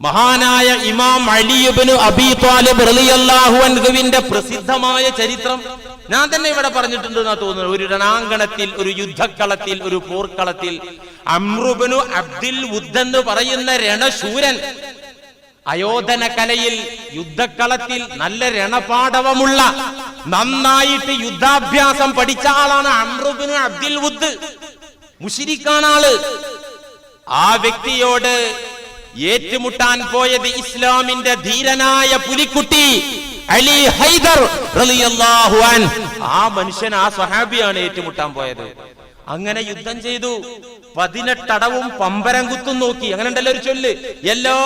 മഹാനായ ഇമാം അലി ഇബ്നു അബീ ത്വാലിബ് റളിയല്ലാഹു അൻഹുവിന്റെ പ്രസിദ്ധമായ ചരിത്രം ഞാൻ തന്നെ ഇവിടെ പറഞ്ഞിട്ടുണ്ട് എന്നാ തോന്നുന്നു. ഒരു രണാങ്കണത്തിൽ, ഒരു യുദ്ധക്കളത്തിൽ, ഒരു പോർക്കളത്തിൽ അംർ ഇബ്നു അബ്ദുൽ വുദ് എന്ന് പറയുന്ന രണശൂരൻ, അയോധന കലയിൽ യുദ്ധക്കളത്തിൽ നല്ല രണപാടവമുള്ള, നന്നായിട്ട് യുദ്ധാഭ്യാസം പഠിച്ച ആളാണ് അംർ ഇബ്നു അബ്ദുൽ വുദ്. മുശ്രിക്കാണ് ആള്. ആ വ്യക്തിയോട് ഏറ്റുമുട്ടാൻ പോയത് ഇസ്ലാമിന്റെ ധീരനായ പുലിക്കുട്ടി അലി ഹൈദർ റളിയല്ലാഹു അൻഹു. ആ മനുഷ്യൻ, ആ സ്വഹാബിയാണ് ഏറ്റുമുട്ടാൻ പോയത്. അങ്ങനെ യുദ്ധം ചെയ്തു. 18 അടവും പമ്പരം കുത്തും നോക്കി. അങ്ങനെ ഉണ്ടല്ലോ ഒരു ചൊല്ല്. എല്ലാ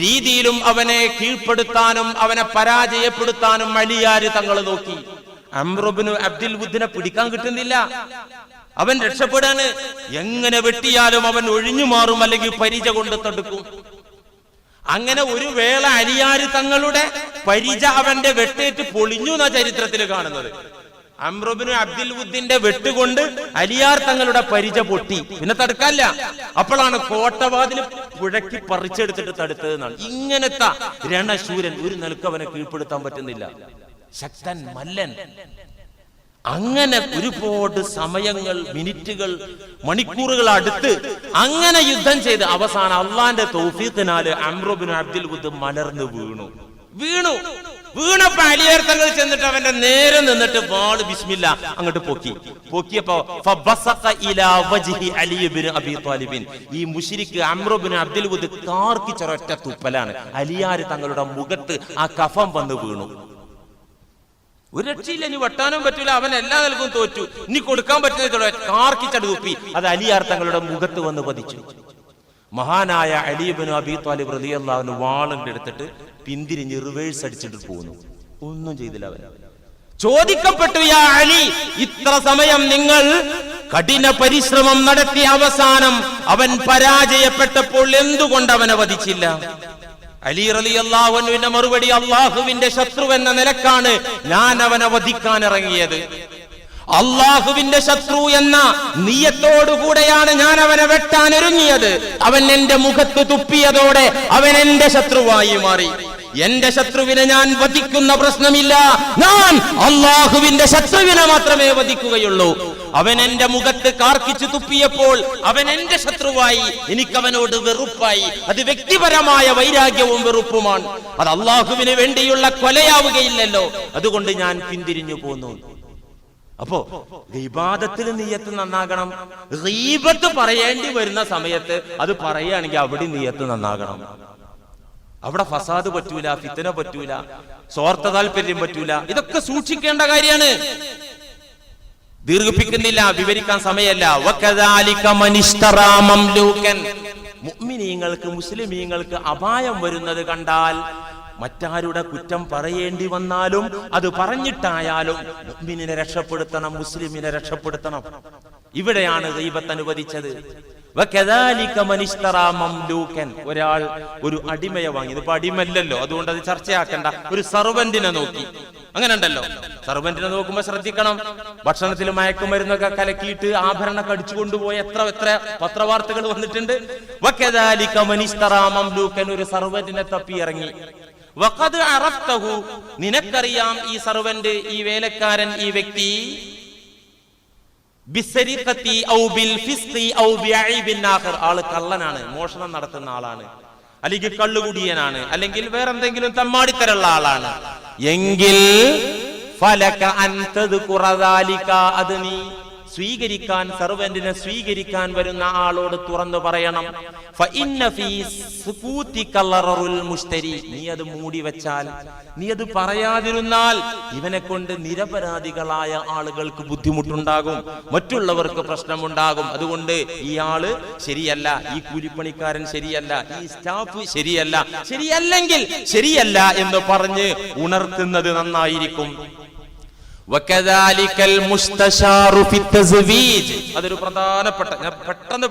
രീതിയിലും അവനെ കീഴ്പ്പെടുത്താനും അവനെ പരാജയപ്പെടുത്താനും അലിയാര് തങ്ങൾ നോക്കി. അംർ ഇബ്നു അബ്ദുൽ വുദ്ദിനെ പിടിക്കാൻ കിട്ടുന്നില്ല. അവൻ രക്ഷപ്പെടാന് എങ്ങനെ വെട്ടിയാലും അവൻ ഒഴിഞ്ഞു മാറും, അല്ലെങ്കിൽ പരിച കൊണ്ട് തടുക്കും. അങ്ങനെ ഒരു വേള അലിയാര് തങ്ങളുടെ പരിച അവന്റെ വെട്ടേറ്റ് പൊളിഞ്ഞു എന്നാ ചരിത്രത്തിൽ കാണുന്നത്. അംർ ഇബ്നു അബ്ദുൽ വുദ്ദിന്റെ വെട്ടുകൊണ്ട് അലിയാർ തങ്ങളുടെ പരിച പൊട്ടി. പിന്നെ തടുക്കാനില്ല. അപ്പോഴാണ് കോട്ടവാതിൽ പുഴക്കി പറിച്ചെടുത്തിട്ട് തടുത്തതെന്നാണ്. ഇങ്ങനത്തെ രണശൂരൻ, ഒരു നിലക്ക് അവനെ കീഴ്പ്പെടുത്താൻ പറ്റുന്നില്ല. ശക്തൻ, മല്ലൻ. അങ്ങനെ ഒരുപാട് സമയങ്ങൾ, മിനിറ്റുകൾ, മണിക്കൂറുകൾ അടുത്ത് അങ്ങനെ യുദ്ധം ചെയ്ത് അവസാനം അള്ളാന്റെ തൗഫീഖിനാൽ അംർ ഇബ്നു അബ്ദുൽ വുദ് മലർന്നു വീണപ്പോ അലിയാർ തങ്ങൾ ചെന്നിട്ട് അവന്റെ നേരെ നിന്നിട്ട് വാള് ബിസ്മില്ല അങ്ങോട്ട് പൊക്കിയപ്പോ ഫബസഖ ഇലാ വജ്ഹി അലി ഇബ്നു അബീ ത്വാലിബിൻ. ഈ മുശ്രിക്ക് അംർ ഇബ്നു അബ്ദുൽ വുദ് കാർക്കിച്ചൊരൊറ്റ തുപ്പലാണ്. അലിയാർ തങ്ങളുടെ മുഖത്ത് ആ കഫം വന്ന് വീണു. ഒരു രക്ഷയില്ല, ഇനി വെട്ടാനും പറ്റൂല, അവൻ എല്ലാ നിലക്കും തോറ്റു. ഇനി കൊടുക്കാൻ പറ്റുന്ന കാർക്കിച്ചട് തുപ്പി അത് അലിയാർ തങ്ങളുടെ മുഖത്ത് വന്ന് പതിച്ചു. മഹാനായ അലി ഇബ്നു അബീ ത്വാലിബ് റളിയല്ലാഹു അൻഹു വാളിന്റെ എടുത്തിട്ട് പിന്തിരിഞ്ഞ് റിവേഴ്സ് അടിച്ചിട്ട് പോകുന്നു. ഒന്നും ചെയ്തില്ല. അവൻ ചോദിക്കപ്പെട്ടു, യാ അലി, ഇത്ര സമയം നിങ്ങൾ കഠിന പരിശ്രമം നടത്തിയ അവസാനം അവൻ പരാജയപ്പെട്ടപ്പോൾ എന്തുകൊണ്ട് അവനെ വധിച്ചില്ല? അലി റളിയല്ലാഹു അൻഹുവിന്റെ മറുപടി, അള്ളാഹുവിന്റെ ശത്രു എന്ന നിലക്കാണ് ഞാൻ അവനെ വധിക്കാൻ ഇറങ്ങിയത്. അള്ളാഹുവിന്റെ ശത്രു എന്ന നിയത്തോടുകൂടെയാണ് ഞാൻ അവനെ വെട്ടാൻ ഒരുങ്ങിയത്. അവൻ എന്റെ മുഖത്ത് തുപ്പിയതോടെ അവൻ എന്റെ ശത്രുവായി മാറി. എന്റെ ശത്രുവിനെ ഞാൻ വധിക്കുന്ന പ്രശ്നമില്ല. ഞാൻ അള്ളാഹുവിന്റെ ശത്രുവിനെ മാത്രമേ വധിക്കുകയുള്ളൂ. അവൻ എന്റെ മുഖത്ത് കാർക്കിച്ചു തുപ്പിയപ്പോൾ അവൻ എന്റെ ശത്രുവായി. എനിക്കവനോട് വെറുപ്പായി. അത് വ്യക്തിപരമായ വൈരാഗ്യവും വെറുപ്പുമാണ്. അത് അള്ളാഹുവിന് വേണ്ടിയുള്ള കൊലയാവുകയില്ലല്ലോ. അതുകൊണ്ട് ഞാൻ പിന്തിരിഞ്ഞു പോന്നു. അപ്പോ ഗീബാദത്തിൽ നിയ്യത്ത് നന്നാകണം. ഗീബത്ത് പറയേണ്ടി വരുന്ന സമയത്ത് അത് പറയുകയാണെങ്കിൽ അവിടെ നിയ്യത്ത് നന്നാകണം. അവിടെ ഫസാദ് പറ്റൂല, ഫിത്ന പറ്റൂല, സ്വാർത്ഥ താല്പര്യം പറ്റൂല. ഇതൊക്കെ സൂക്ഷിക്കേണ്ട കാര്യമാണ്. ദീർഘിപ്പിക്കുന്നില്ല, വിവരിക്കാൻ സമയമല്ല. വകദാലിക മനിഷ്തറാ മംലൂകൻ. മുഅ്മിനീങ്ങൾക്ക്, മുസ്ലിമീങ്ങൾക്ക് അപായം വരുന്നത് കണ്ടാൽ, മറ്റാരുടെ കുറ്റം പറയേണ്ടി വന്നാലും അത് പറഞ്ഞിട്ടായാലും മുഅ്മിനിനെ രക്ഷപ്പെടുത്തണം, മുസ്ലിമിനെ രക്ഷപ്പെടുത്തണം. ഇവിടെയാണ് ഗീബത്ത് അനുവദിച്ചത്. വകദാലിക മനിഷ്തറാ മംലൂകൻ. ഒരാൾ ഒരു അടിമയെ വാങ്ങി. ഇതിപ്പോ അടിമല്ലല്ലോ, അതുകൊണ്ട് അത് ചർച്ചയാക്കണ്ട. ഒരു സർവന്റിനെ നോക്കി. അങ്ങനെ ഉണ്ടല്ലോ, സർവന്റിനെ നോക്കുമ്പോ ശ്രദ്ധിക്കണം. ഭക്ഷണത്തിൽ മയക്കുമരുന്നൊക്കെ കലക്കിയിട്ട് ആഭരണം കടിച്ചു കൊണ്ടുപോയ എത്ര പത്രവാർത്തകൾ വന്നിട്ടുണ്ട്. വകദാലിക മനിഷ്തറാ മംലൂകൻ. ഒരു സർവന്റിനെ തപ്പി ഇറങ്ങി. വഖദ് അറഫ്തഹു. നിനക്കറിയാം ഈ സർവന്റ്, ഈ വേലക്കാരൻ, ഈ വ്യക്തി ബിസ്സരിഖത്തി ഔ ബിൽ ഫിസ്ഖി ഔ ബിഐബിൻ ആഖിർ. ആള് കള്ളനാണ്, മോഷണം നടത്തുന്ന ആളാണ്, അല്ലെങ്കിൽ കള്ളുകുടിയനാണ്, അല്ലെങ്കിൽ വേറെന്തെങ്കിലും തമ്മാടിത്തരമുള്ള ആളാണ് എങ്കിൽ ഫലക അൻ തദ്കുറ ദാലിക. അത് നീ സ്വീകരിക്കാൻ, സർവന്റിനെ സ്വീകരിക്കാൻ വരുന്ന ആളോട് തുറന്നു പറയണം. ഫഇന്ന ഫീ സുകൂതിക ലററുൽ മുശ്തരി. നീ അത് മൂടി വെച്ചാൽ, നീ അത് പറയാതിരുന്നാൽ ഇവനെ കൊണ്ട് നിരപരാധികളായ ആളുകൾക്ക് ബുദ്ധിമുട്ടുണ്ടാകും, മറ്റുള്ളവർക്ക് പ്രശ്നമുണ്ടാകും. അതുകൊണ്ട് ഇയാള് ശരിയല്ല, ഈ കൂലിപ്പണിക്കാരൻ ശരിയല്ല, ഈ സ്റ്റാഫ് ശരിയല്ല, ശരിയല്ലെങ്കിൽ ശരിയല്ല എന്ന് പറഞ്ഞ് ഉണർത്തുന്നത് നന്നായിരിക്കും. അതൊരു പ്രധാനപ്പെട്ട, ഞാൻ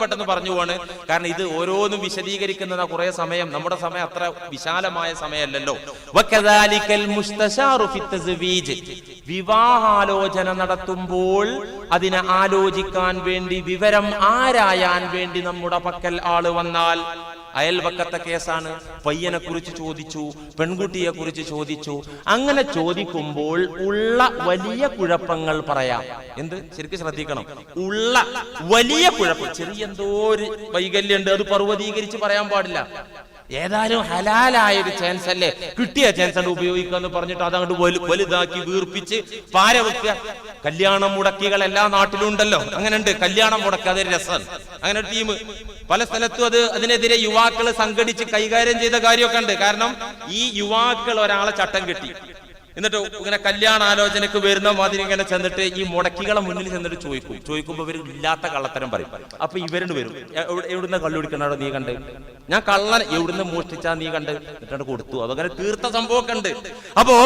പെട്ടെന്ന് പറഞ്ഞു പോവാണ്, കാരണം ഇത് ഓരോന്നും വിശദീകരിക്കുന്ന കുറെ സമയം, നമ്മുടെ സമയം അത്ര വിശാലമായ സമയമല്ലല്ലോ. വിവാഹാലോചന നടത്തുമ്പോൾ അതിനെ ആലോചിക്കാൻ വേണ്ടി, വിവരം ആരായാൻ വേണ്ടി നമ്മുടെ പക്കൽ ആള് വന്നാൽ, അയൽവക്കത്തെ കേസാണ്. പയ്യനെ കുറിച്ച് ചോദിച്ചു, പെൺകുട്ടിയെ കുറിച്ച് ചോദിച്ചു. അങ്ങനെ ചോദിക്കുമ്പോൾ ഉള്ള വലിയ കുഴപ്പങ്ങൾ പറയാം. എന്ത് ശരിക്കും ശ്രദ്ധിക്കണം, ഉള്ള വലിയ കുഴപ്പം, ചെറിയ എന്തോ ഒരു വൈകല്യമുണ്ട്, അത് പർവ്വതീകരിച്ച് പറയാൻ പാടില്ല. ഏതായാലും ഹലാലായ ഒരു ചാൻസ് അല്ലേ, കിട്ടിയ ചാൻസ് ആണ് ഉപയോഗിക്കുക എന്ന് പറഞ്ഞിട്ട് അതങ്ങോട്ട് വലുതാക്കി വീർപ്പിച്ച് പാര വെക്കുക. കല്യാണം മുടക്കികൾ എല്ലാ നാട്ടിലും ഉണ്ടല്ലോ, അങ്ങനെ ഉണ്ട്. കല്യാണം മുടക്കുക അതൊരു രസമാണ്. അങ്ങനെ ഒരു ടീം പല സ്ഥലത്തും അതിനെതിരെ യുവാക്കൾ സംഘടിച്ച് കൈകാര്യം ചെയ്ത കാര്യമൊക്കെ ഉണ്ട്. കാരണം ഈ യുവാക്കൾ ഒരാളെ ചട്ടം കെട്ടി, എന്നിട്ട് ഇങ്ങനെ കല്യാണാലോചനക്ക് വരുന്ന മാതിരി ഇങ്ങനെ ചെന്നിട്ട് ഈ മുടക്കികളെ മുന്നിൽ ചെന്നിട്ട് ചോദിക്കുമ്പോ ഇവർ ഇല്ലാത്ത കള്ളത്തരം പറയും. അപ്പൊ ഇവരുണ്ട് വരും, എവിടുന്ന് കള്ളുപിടിക്കണോ നീ കണ്ട്, ഞാൻ കള്ളൻ എവിടുന്ന് മോഷ്ടിച്ചാ നീ കണ്ട്, എന്നിട്ട് കൊടുത്തു. അതങ്ങനെ തീർത്ത സംഭവമൊക്കെ ഉണ്ട്. അപ്പോ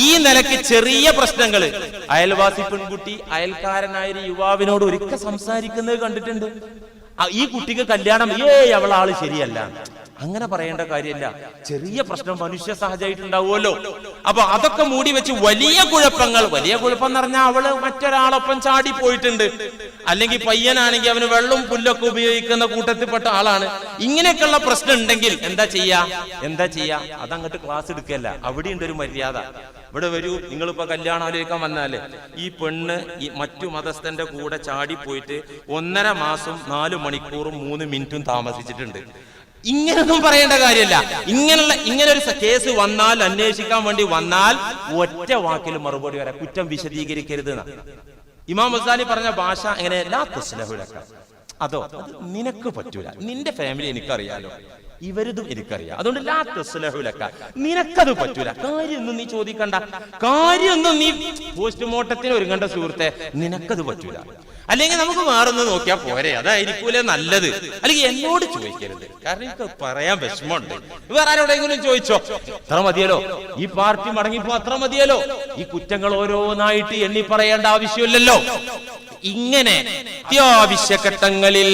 ഈ നിലയ്ക്ക് ചെറിയ പ്രശ്നങ്ങള്, അയൽവാസി പെൺകുട്ടി അയൽക്കാരനായ ഒരു യുവാവിനോട് ഒരിക്കൽ സംസാരിക്കുന്നത് കണ്ടിട്ടുണ്ട്. ഈ കുട്ടിക്ക് കല്യാണം, അവളാള് ശരിയല്ല, അങ്ങനെ പറയേണ്ട കാര്യമില്ല. ചെറിയ പ്രശ്നം മനുഷ്യ സഹജമായിട്ടുണ്ടാവുമല്ലോ. അപ്പൊ അതൊക്കെ മൂടി വെച്ച് വലിയ കുഴപ്പങ്ങൾ, വലിയ കുഴപ്പം എന്ന് പറഞ്ഞാൽ അവള് മറ്റൊരാളൊപ്പം ചാടി പോയിട്ടുണ്ട്, അല്ലെങ്കിൽ പയ്യനാണെങ്കിൽ അവന് വെള്ളവും പുല്ലൊക്കെ ഉപയോഗിക്കുന്ന കൂട്ടത്തിൽപ്പെട്ട ആളാണ്. ഇങ്ങനെയൊക്കെയുള്ള പ്രശ്നം ഉണ്ടെങ്കിൽ എന്താ ചെയ്യാ? അതങ്ങോട്ട് ക്ലാസ് എടുക്കല്ല. അവിടെ ഉണ്ട് ഒരു മര്യാദ. ഇവിടെ വരൂ, നിങ്ങളിപ്പോ കല്യാണാലോചിക്കാൻ വന്നാലേ ഈ പെണ്ണ് ഈ മറ്റു മതസ്ഥന്റെ കൂടെ ചാടി പോയിട്ട് 1.5 മാസം 4 മണിക്കൂറും 3 മിനിറ്റും താമസിച്ചിട്ടുണ്ട്. ഇങ്ങനൊന്നും പറയേണ്ട കാര്യമില്ല. ഇങ്ങനെ ഒരു കേസ് വന്നാൽ, അന്വേഷിക്കാൻ വേണ്ടി വന്നാൽ ഒറ്റ വാക്കിൽ മറുപടി വരാം, കുറ്റം വിശദീകരിക്കരുത്. ഇമാം ഗസാലി പറഞ്ഞ ഭാഷ എങ്ങനെ, ലാ തുസ്ലഹു ലക, അതോ അത് നിനക്ക് പറ്റൂല, നിന്റെ ഫാമിലി എനിക്കറിയാലോ, ഇവരിതും എനിക്കറിയാം, അതുകൊണ്ട് ലാ തുസ്ലഹു ലക, നിനക്കത് പറ്റൂല. കാര്യമൊന്നും നീ ചോദിക്കണ്ട, കാര്യമൊന്നും നീ പോസ്റ്റ്മോർട്ടത്തിന് ഒരുങ്ങേണ്ട സുഹൃത്തെ, നിനക്കത് പറ്റൂല. അല്ലെങ്കിൽ നമുക്ക് വേറൊന്ന് നോക്കിയാൽ പോരെ, അതായിരിക്കൂലേ നല്ലത്. അല്ലെങ്കിൽ എന്നോട് ചോദിക്കരുത്, കാരണം എനിക്ക് പറയാൻ വിഷമമുണ്ട്. വേറെ ആരോടെങ്കിലും ചോദിച്ചോ, അത്ര മതിയല്ലോ, ഈ പാർട്ടി മടങ്ങിപ്പോ അത്ര മതിയല്ലോ, ഈ കുറ്റങ്ങൾ ഓരോന്നായിട്ട് എണ്ണി പറയേണ്ട ആവശ്യമില്ലല്ലോ. ഇങ്ങനെ അത്യാവശ്യ ഘട്ടങ്ങളിൽ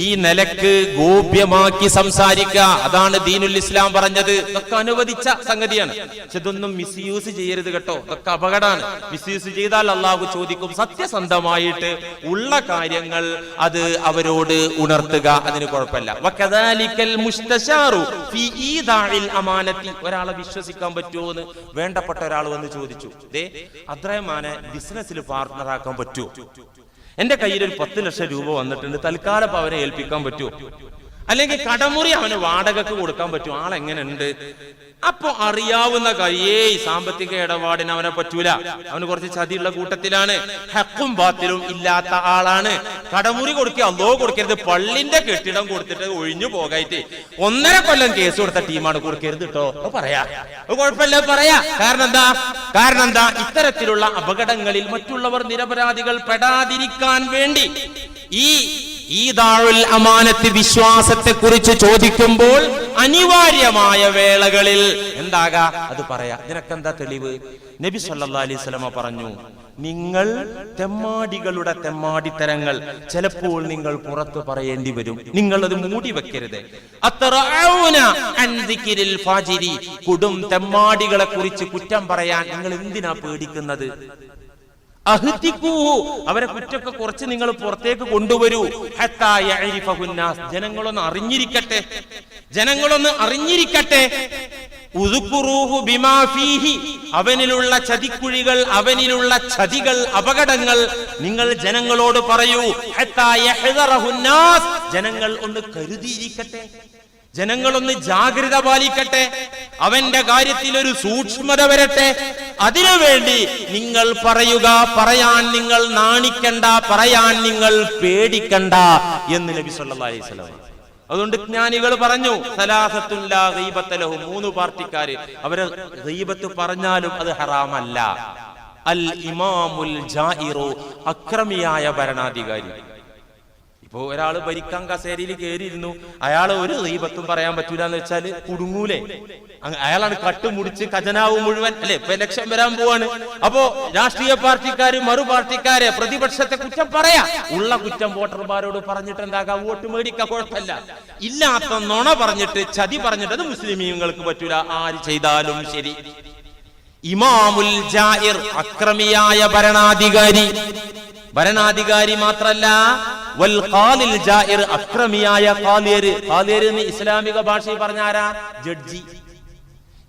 ഈ നിലക്ക് ഗോപ്യമാക്കി സംസാരിക്കുക, അതാണ് ദീനുൽ ഇസ്ലാം പറഞ്ഞത്. ഇതൊക്കെ അനുവദിച്ച സംഗതിയാണ്. പക്ഷെ ഇതൊന്നും മിസ്യൂസ് ചെയ്യരുത് കേട്ടോ, ഇതൊക്കെ അപകടമാണ്. മിസ്യൂസ് ചെയ്താൽ അള്ളാഹു ചോദിക്കും. സത്യസന്ധമായിട്ട് ഉള്ള കാര്യങ്ങൾ അത് അവരോട് ഉണർത്തുക, അതിന് കുഴപ്പമില്ല. വകദാലികൽ മുസ്തശാറു ഫീ ഈദാഇൽ അമാനത്തി, ഒരാളെ വിശ്വസിക്കാൻ പറ്റുമോ എന്ന് വേണ്ടപ്പെട്ട ഒരാൾ വന്ന് ചോദിച്ചു. അബ്ദുറഹ്മാനെ ബിസിനസ്സിൽ പാർട്ണറാക്കാൻ പറ്റുമോ? എന്റെ കയ്യിൽ ഒരു 10 ലക്ഷം രൂപ വന്നിട്ടുണ്ട്, തൽക്കാലം അവനെ ഏൽപ്പിക്കാൻ പറ്റുമോ? അല്ലെങ്കിൽ കടമുറി അവന് വാടകക്ക് കൊടുക്കാൻ പറ്റുമോ? ആളെങ്ങനെ ഉണ്ട്? അപ്പൊ അറിയാവുന്ന സാമ്പത്തിക ഇടപാടിന് അവനെ പറ്റൂല, അവന് കുറച്ച് ചതിയുള്ള കൂട്ടത്തിലാണ്, ഹക്കും ബാത്തിലും ഇല്ലാത്ത ആളാണ്. കടമുറി കൊടുക്കുക, അല്ലോ കൊടുക്കരുത്, പള്ളിന്റെ കെട്ടിടം കൊടുത്തിട്ട് ഒഴിഞ്ഞു പോകായിട്ട് 1.5 കൊല്ലം കേസ് കൊടുത്ത ടീമാണ്, കൊടുക്കരുത് കേട്ടോ. പറയാ കുഴപ്പമില്ല, പറയാ. കാരണം എന്താ? ഇത്തരത്തിലുള്ള അപകടങ്ങളിൽ മറ്റുള്ളവർ നിരപരാധികൾ പെടാതിരിക്കാൻ വേണ്ടി ഈ ഈദാഉൽ അമാനത്ത്, വിശ്വാസത്തെ കുറിച്ച് ചോദിക്കുമ്പോൾ അനിവാര്യമായ വേളകളിൽ എന്താകാ അത് പറയാ. ഇതിനൊക്കെന്താ തെളിവ്? നബി സല്ലല്ലാഹു അലൈഹി വസല്ലമ പറഞ്ഞു, നിങ്ങൾ തെമ്മാടികളുടെ തെമ്മാടിത്തരങ്ങൾ ചിലപ്പോൾ നിങ്ങൾ പുറത്ത് പറയേണ്ടി വരും, നിങ്ങൾ അത് മൂടി വെക്കരുത്. കൊടും തെമ്മാടികളെ കുറിച്ച് കുറ്റം പറയാൻ നിങ്ങൾ എന്തിനാ പേടിക്കുന്നത്? അവരെ കുറ്റൊക്കെ കുറച്ച് നിങ്ങൾ പുറത്തേക്ക് കൊണ്ടുവരൂ. ജനങ്ങളൊന്ന് അറിഞ്ഞിരിക്കട്ടെ. അവനിലുള്ള ചതിക്കുഴികൾ, അവനിലുള്ള ചതികൾ, അപകടങ്ങൾ നിങ്ങൾ ജനങ്ങളോട് പറയൂ. ജനങ്ങൾ ഒന്ന് കരുതിയിരിക്കട്ടെ, ജനങ്ങളൊന്ന് ജാഗ്രത പാലിക്കട്ടെ, അവന്റെ കാര്യത്തിൽ ഒരു സൂക്ഷ്മത വരട്ടെ. അതിനുവേണ്ടി നിങ്ങൾ പറയുക, പറയാൻ നിങ്ങൾ നാണിക്കണ്ട, പറയാൻ നിങ്ങൾ പേടിക്കണ്ട എന്ന് നബി സല്ലല്ലാഹു അലൈഹി വസല്ലം. അതുകൊണ്ട് ജ്ഞാനികൾ പറഞ്ഞു, സലാസത്തുൻ ലാ ഗീബത ലഹും, 3 പാർട്ടിക്കാര്, അവരെ ഗീബത്ത് പറഞ്ഞാലും അത് ഹറാമല്ല. അൽ ഇമാമുൽ ജാഇറു, അക്രമിയായ ഭരണാധികാരി. ഇപ്പൊ ഒരാള് ഭരിക്കാൻ കസേരയിൽ കയറിയിരുന്നു, അയാള് ഒരു ഗീബത്തും പറയാൻ പറ്റൂല എന്ന് വെച്ചാല് കുടുങ്ങൂലേ? അയാളാണ് കട്ടുമുടിച്ച് ഖജനാവ് മുഴുവൻ, അല്ലെ? ഇപ്പൊ ഇലക്ഷൻ വരാൻ പോവാണ്. അപ്പോ രാഷ്ട്രീയ പാർട്ടിക്കാര്, മറു പാർട്ടിക്കാരെ, പ്രതിപക്ഷത്തെ കുറ്റം പറയാ. ഉള്ള കുറ്റം വോട്ടർമാരോട് പറഞ്ഞിട്ട് എന്താകാം? വോട്ട് മേടിക്കാൻ കുഴപ്പമില്ല. ഇല്ലാത്ത നുണ പറഞ്ഞിട്ട്, ചതി പറഞ്ഞിട്ട് അത് മുസ്ലിമീങ്ങൾക്ക് പറ്റൂല, ആര് ചെയ്താലും ശരി. ഇമാമുൽ ജാഇർ, അക്രമിയായ ഭരണാധികാരി. ഭരണാധികാരി മാത്രല്ല, വൽ ഖാലിൽ ജായിർ, അക്രമിയായ ഖാലിയർ. ഖാലിയർ എന്ന് ഇസ്ലാമിക ഭാഷയിൽ പറഞ്ഞ ആരാ? ജഡ്ജി.